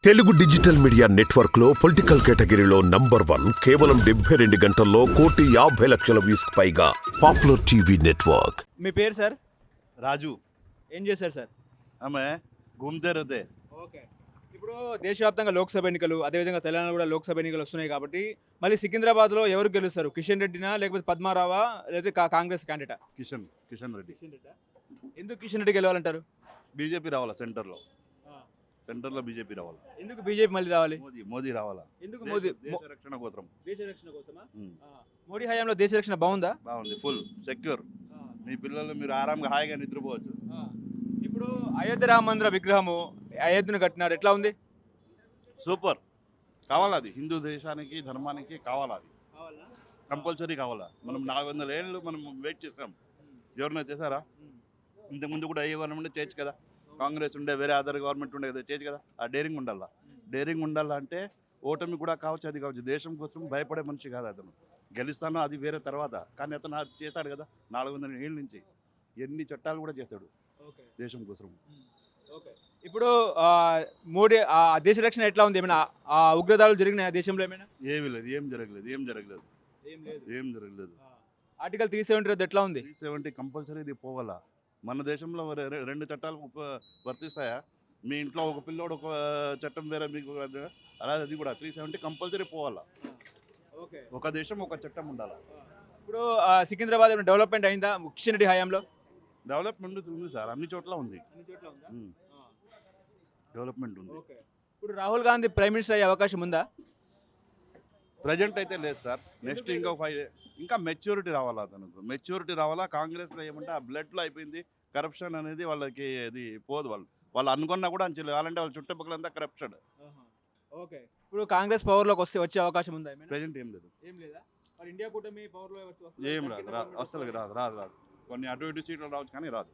Telugu digital media network లో political కేటగిరీలో number 1 కేవలం 72 గంటల్లో 1,50,00,000 వ్యూస్ పైగా పాపులర్ టీవీ నెట్వర్క్. మీ పేరు సార్? రాజు. ఏం చేశారు సార్? ఆమె घूमते रहते. ఓకే. ఇప్పుడు దేశవ్యాప్తంగా లోక్సభ ఎన్నికలు, అదేవిధంగా తెలంగాణ కూడా లోక్సభ ఎన్నికలు వస్తున్నాయి కాబట్టి మళ్ళీ సికింద్రాబాద్లో ఎవరు గెలుస్తారు? కిషన్ రెడ్డినా, లేకపోతే పద్మారావా, లేకపోతే కాంగ్రెస్ క్యాండిడేటా? కిషన్ రెడ్డి. కిషన్ రెడ్డా? ఎందుకు కిషన్ రెడ్డి గెలవాలంటారు? బీజేపీ రావాలా సెంటర్లో బీజేపీ రావాలా. ఎందుకు బీజేపీ మళ్ళీ రావాలి? మోదీ రావాలా. ఎందుకు మోదీ? దేశ రక్షణ కోసం. దేశ రక్షణ కోసమా? మోడీ హయాంలో దేశ రక్షణ బాగుందా? బాగుంది, ఫుల్ సెక్యూర్. మీ పిల్లలు మీరు ఆరాంగా హాయిగా నిద్రపోవచ్చు. ఇప్పుడు అయోధ్య రామ మందిర విగ్రహము అయోధ్యను కట్టినారు, ఎట్లా ఉంది? సూపర్. కావాలా అది, హిందూ దేశానికి ధర్మానికి కావాలా అది, కంపల్సరీ కావాలా. మనం 400 ఏళ్ళు మనం వెయిట్ చేసాం. ఎవరైనా చేశారా? ఇంతకుముందు కూడా ఏ గవర్నమెంట్ చేయొచ్చు కదా. కాంగ్రెస్ ఉండే, వేరే అదర్ గవర్నమెంట్ ఉండే కదా, చేయొచ్చు కదా. ఆ డేరింగ్ ఉండాలా అంటే ఓటమి కూడా కావచ్చు, అది కావచ్చు. దేశం కోసం భయపడే మనిషి కాదు అతను. గెలుస్తానో అది వేరే తర్వాత, కానీ అతను అది చేశాడు కదా. 400 ఏళ్ళ నుంచి ఎన్ని చట్టాలు కూడా చేస్తాడు దేశం కోసం. ఇప్పుడు మోడీ దేశ రక్షణ ఎట్లా ఉంది? ఏమైనా ఉగ్రదాడులు జరిగినాయి దేశంలో? ఏమైనా ఏమీ లేదు, ఏం జరగలేదు. ఆర్టికల్ 370 ఎట్లా ఉంది? 370 కంపల్సరీ ఇది పోవాలా. మన దేశంలో 2 చట్టాలు వర్తిస్తాయా? మీ ఇంట్లో ఒక పిల్లోడు ఒక చట్టం వేరే మీకు అలా, అది కూడా 370 కంపల్సరీ పోవాలా. ఒక దేశం ఒక చట్టం ఉండాలా. ఇప్పుడు సికింద్రాబాద్ డెవలప్మెంట్ అయిందా కిషన్ రెడ్డి హయాంలో? డెవలప్మెంట్ ఉంది సార్, అన్ని చోట్ల ఉంది. డెవలప్మెంట్ ఉంది. ఇప్పుడు రాహుల్ గాంధీ ప్రైమ్ మినిస్టర్ అయ్యే అవకాశం ఉందా? ప్రజెంట్ అయితే లేదు సార్. నెక్స్ట్ ఇంకా మెచ్యూరిటీ రావాలా, అతనికి మెచ్యూరిటీ రావాలా. కాంగ్రెస్లో ఏమంటే ఆ బ్లడ్లో అయిపోయింది. కరప్షన్ అనేది వాళ్ళకి అది పోదు. వాళ్ళు అనుకున్నా కూడా అంచలేదు. కావాలంటే వాళ్ళ చుట్టుపక్కలంతా కరప్షన్. ఓకే. ఇప్పుడు కాంగ్రెస్ పవర్లోకి వచ్చే అవకాశం ఉందా? ప్రజెంట్ ఏం లేదు. ఏం లేదా? మరి ఇండియా కూటమి పవర్లో ఏం రాదు అసలు రాదు. కొన్ని అటు ఇటు సీట్లు రావచ్చు కానీ రాదు.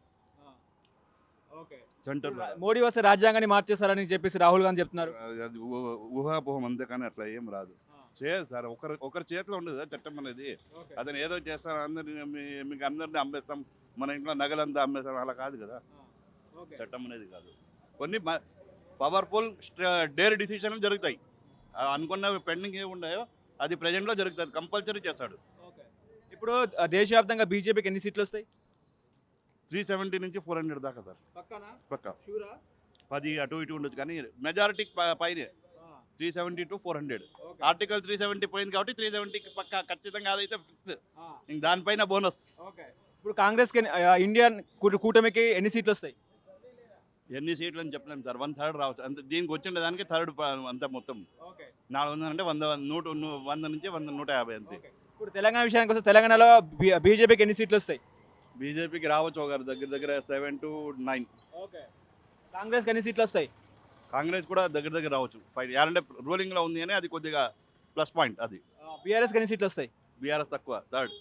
ఓకే. సెంటర్ మోడీ వస్తే రాజ్యాంగాన్ని మార్చేస్తారని చెప్పేసి రాహుల్ గాంధీ చెప్తున్నారు. అది ఊహాపోహం అంతే, కానీ అట్లా ఏం రాదు. చేయదు సార్. ఒకరి చేతిలో ఉండదు చట్టం అనేది. అతను ఏదో చేస్తారు, మీకు అందరినీ అమ్మేస్తాం, మన ఇంట్లో నగలంతా అమ్మేస్తాం, అలా కాదు కదా. చట్టం అనేది కాదు. కొన్ని పవర్ఫుల్ డేర్ డిసిషన్లు జరుగుతాయి. అనుకున్న పెండింగ్ ఏమి ఉన్నాయో అది ప్రజెంట్లో జరుగుతుంది. కంపల్సరీ చేస్తాడు. ఇప్పుడు దేశవ్యాప్తంగా బీజేపీకి ఎన్ని సీట్లు వస్తాయి? 370 నుంచి 400 దాకా సార్. పక్కా 10 అటు ఇటు ఉండొచ్చు, కానీ మెజారిటీ పైనే 370 to 400. ఆర్టికల్ 370 పోయింది కాబట్టి 370 పక్కా ఖచ్చితంగా అదైతే ఫిక్స్. ఇంక దానిపైన బోనస్. ఇప్పుడు కాంగ్రెస్కి ఇండియన్ కూటమికి ఎన్ని సీట్లు వస్తాయి? ఎన్ని సీట్లు అని చెప్పలేము సార్. 1/3 రావచ్చు అంతే. దీనికి వచ్చిన దానికి థర్డ్ అంతా మొత్తం 400 అంటే 100 నుంచి 150 అంతే. ఇప్పుడు తెలంగాణ విషయానికి వస్తే తెలంగాణలో బీజేపీకి ఎన్ని సీట్లు వస్తాయి? బీజేపీకి రావచ్చు ఒక దగ్గర 7 to 9. కాంగ్రెస్కి ఎన్ని సీట్లు వస్తాయి? కాంగ్రెస్ కూడా దగ్గర రావచ్చు. అంటే రూలింగ్లో ఉంది అని అది కొద్దిగా ప్లస్ పాయింట్. అది బీఆర్ఎస్కి ఎన్ని సీట్లు వస్తాయి? బీఆర్ఎస్ తక్కువ, థర్డ్.